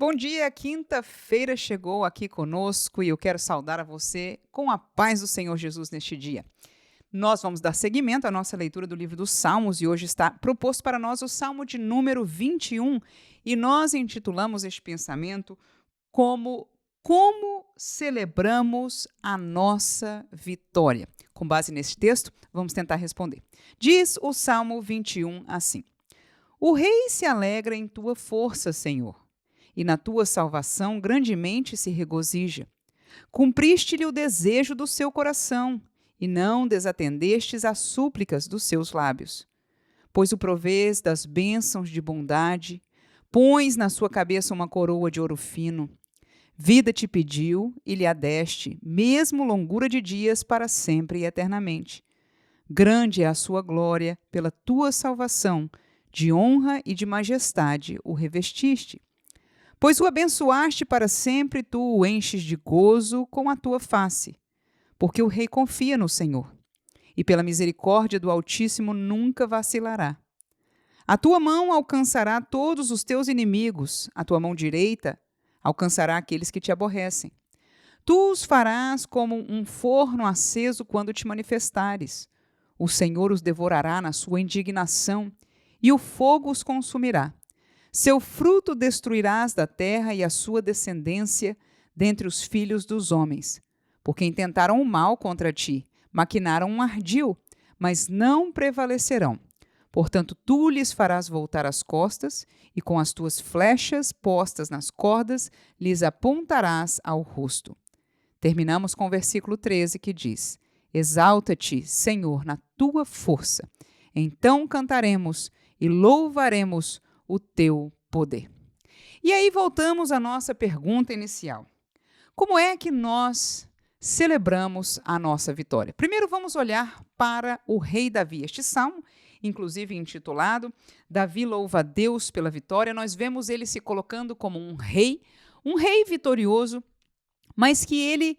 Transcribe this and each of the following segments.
Bom dia, quinta-feira chegou aqui conosco e eu quero saudar a você com a paz do Senhor Jesus neste dia. Nós vamos dar seguimento à nossa leitura do livro dos Salmos e hoje está proposto para nós o Salmo de número 21 e nós intitulamos este pensamento como celebramos a nossa vitória. Com base neste texto, vamos tentar responder. Diz o Salmo 21 assim: O rei se alegra em tua força, Senhor, e na tua salvação grandemente se regozija. Cumpriste-lhe o desejo do seu coração, e não desatendestes às súplicas dos seus lábios. Pois o provês das bênçãos de bondade, pões na sua cabeça uma coroa de ouro fino. Vida te pediu e lhe a deste, mesmo longura de dias para sempre e eternamente. Grande é a sua glória pela tua salvação, de honra e de majestade o revestiste. Pois o abençoaste para sempre, tu o enches de gozo com a tua face. Porque o rei confia no Senhor, e pela misericórdia do Altíssimo nunca vacilará. A tua mão alcançará todos os teus inimigos, a tua mão direita alcançará aqueles que te aborrecem. Tu os farás como um forno aceso quando te manifestares. O Senhor os devorará na sua indignação, e o fogo os consumirá. Seu fruto destruirás da terra e a sua descendência dentre os filhos dos homens. Porque intentaram o mal contra ti, maquinaram um ardil, mas não prevalecerão. Portanto, tu lhes farás voltar as costas, e com as tuas flechas postas nas cordas, lhes apontarás ao rosto. Terminamos com o versículo 13 que diz: Exalta-te, Senhor, na tua força. Então cantaremos e louvaremos o teu poder. E aí voltamos à nossa pergunta inicial. Como é que nós celebramos a nossa vitória? Primeiro vamos olhar para o rei Davi. Este salmo, inclusive intitulado Davi louva a Deus pela vitória, nós vemos ele se colocando como um rei vitorioso, mas que ele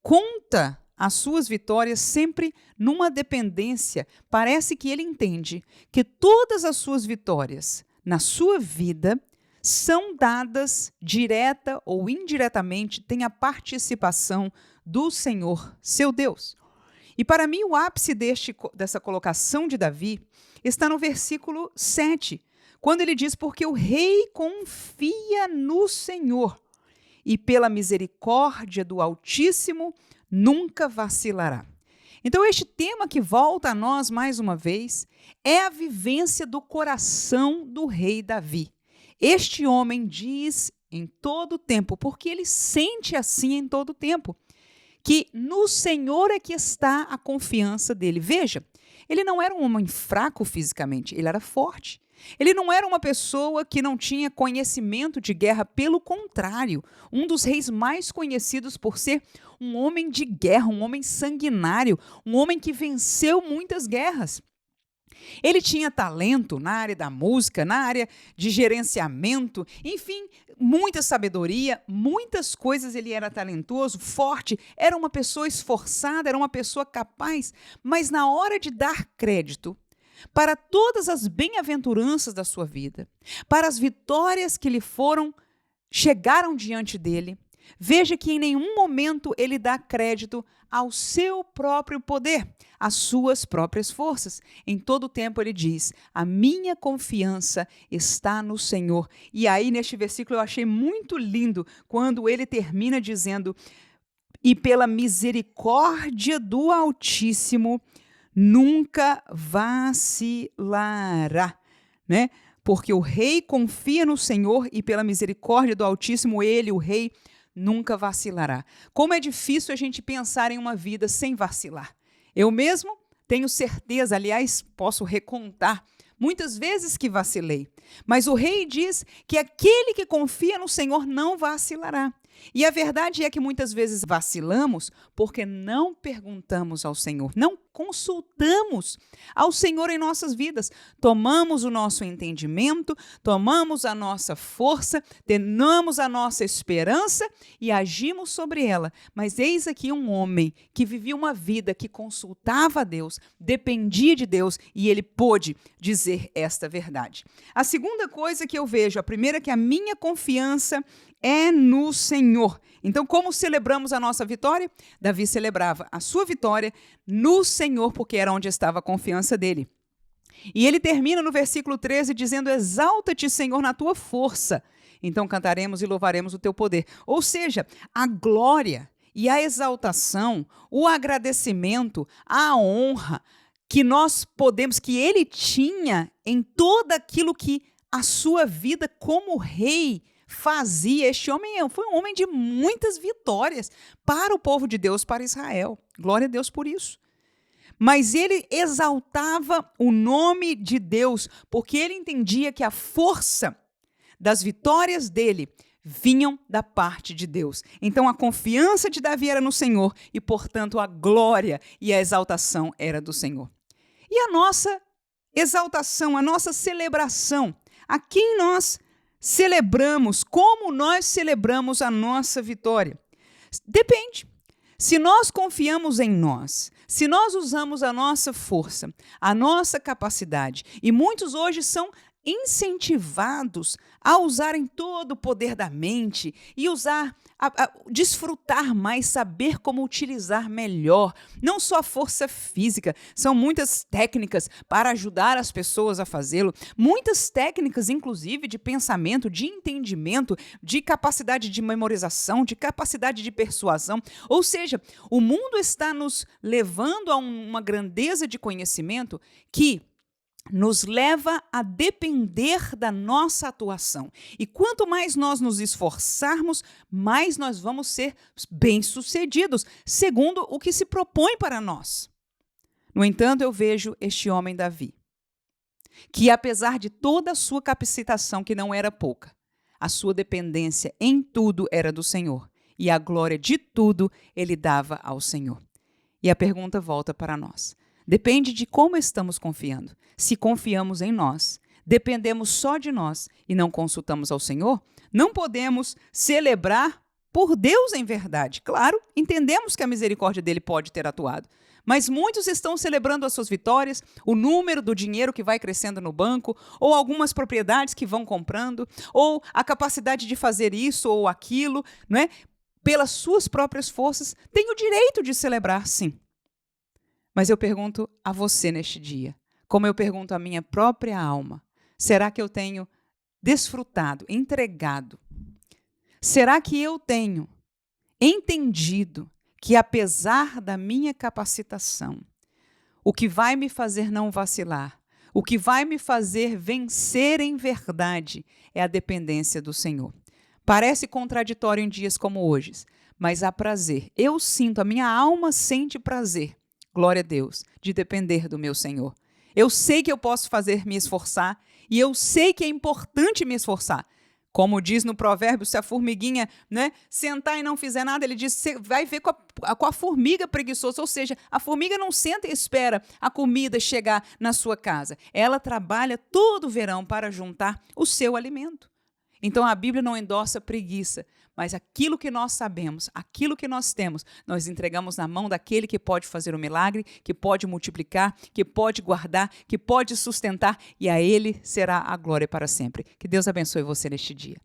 conta as suas vitórias sempre numa dependência. Parece que ele entende que todas as suas vitórias na sua vida são dadas direta ou indiretamente, tem a participação do Senhor, seu Deus. E para mim o ápice dessa colocação de Davi está no versículo 7, quando ele diz: porque o rei confia no Senhor, e pela misericórdia do Altíssimo nunca vacilará. Então, este tema que volta a nós mais uma vez é a vivência do coração do rei Davi. Este homem diz em todo o tempo, porque ele sente assim em todo o tempo, que no Senhor é que está a confiança dele. Veja, ele não era um homem fraco fisicamente, ele era forte. Ele não era uma pessoa que não tinha conhecimento de guerra, pelo contrário, um dos reis mais conhecidos por ser um homem de guerra, um homem sanguinário, um homem que venceu muitas guerras. Ele tinha talento na área da música, na área de gerenciamento, enfim, muita sabedoria, muitas coisas ele era talentoso, forte, era uma pessoa esforçada, era uma pessoa capaz, mas na hora de dar crédito para todas as bem-aventuranças da sua vida, para as vitórias que chegaram diante dele, veja que em nenhum momento ele dá crédito ao seu próprio poder, às suas próprias forças. Em todo o tempo ele diz: a minha confiança está no Senhor. E aí neste versículo eu achei muito lindo, quando ele termina dizendo: e pela misericórdia do Altíssimo nunca vacilará, né? Porque o rei confia no Senhor e pela misericórdia do Altíssimo, ele, o rei, nunca vacilará. Como é difícil a gente pensar em uma vida sem vacilar. Eu mesmo tenho certeza, aliás, posso recontar muitas vezes que vacilei. Mas o rei diz que aquele que confia no Senhor não vacilará. E a verdade é que muitas vezes vacilamos porque não perguntamos ao Senhor, não consultamos ao Senhor em nossas vidas. Tomamos o nosso entendimento, tomamos a nossa força, tenamos a nossa esperança e agimos sobre ela. Mas eis aqui um homem que vivia uma vida que consultava a Deus, dependia de Deus e ele pôde dizer esta verdade. A segunda coisa que eu vejo, a primeira é que a minha confiança é no Senhor. Então, como celebramos a nossa vitória? Davi celebrava a sua vitória no Senhor, porque era onde estava a confiança dele. E ele termina no versículo 13 dizendo: exalta-te, Senhor, na tua força. Então cantaremos e louvaremos o teu poder. Ou seja, a glória e a exaltação, o agradecimento, a honra que nós podemos, que ele tinha em todo aquilo que a sua vida como rei fazia. Este homem foi um homem de muitas vitórias para o povo de Deus, para Israel. Glória a Deus por isso. Mas ele exaltava o nome de Deus, porque ele entendia que a força das vitórias dele vinham da parte de Deus. Então a confiança de Davi era no Senhor e, portanto, a glória e a exaltação era do Senhor. E a nossa exaltação, a nossa celebração, a quem nós celebramos, como nós celebramos a nossa vitória? Depende. Se nós confiamos em nós, se nós usamos a nossa força, a nossa capacidade, e muitos hoje são incentivados a usarem todo o poder da mente e desfrutar mais, saber como utilizar melhor, não só a força física, são muitas técnicas para ajudar as pessoas a fazê-lo, muitas técnicas, inclusive, de pensamento, de entendimento, de capacidade de memorização, de capacidade de persuasão. Ou seja, o mundo está nos levando a uma grandeza de conhecimento que nos leva a depender da nossa atuação. E quanto mais nós nos esforçarmos, mais nós vamos ser bem-sucedidos, segundo o que se propõe para nós. No entanto, eu vejo este homem Davi, que apesar de toda a sua capacitação, que não era pouca, a sua dependência em tudo era do Senhor, e a glória de tudo ele dava ao Senhor. E a pergunta volta para nós. Depende de como estamos confiando. Se confiamos em nós, dependemos só de nós e não consultamos ao Senhor, não podemos celebrar por Deus em verdade. Claro, entendemos que a misericórdia dele pode ter atuado, mas muitos estão celebrando as suas vitórias, o número do dinheiro que vai crescendo no banco, ou algumas propriedades que vão comprando, ou a capacidade de fazer isso ou aquilo, não é? Pelas suas próprias forças. Tem o direito de celebrar, sim. Mas eu pergunto a você neste dia, como eu pergunto à minha própria alma, será que eu tenho desfrutado, entregado? Será que eu tenho entendido que, apesar da minha capacitação, o que vai me fazer não vacilar, o que vai me fazer vencer em verdade é a dependência do Senhor? Parece contraditório em dias como hoje, mas há prazer. Eu sinto, a minha alma sente prazer. Glória a Deus, de depender do meu Senhor. Eu sei que eu posso me esforçar, e eu sei que é importante me esforçar. Como diz no provérbio, se a formiguinha, né, sentar e não fizer nada, ele diz, você vai ver com a formiga preguiçosa. Ou seja, a formiga não senta e espera a comida chegar na sua casa. Ela trabalha todo o verão para juntar o seu alimento. Então a Bíblia não endossa preguiça, mas aquilo que nós sabemos, aquilo que nós temos, nós entregamos na mão daquele que pode fazer o milagre, que pode multiplicar, que pode guardar, que pode sustentar, e a ele será a glória para sempre. Que Deus abençoe você neste dia.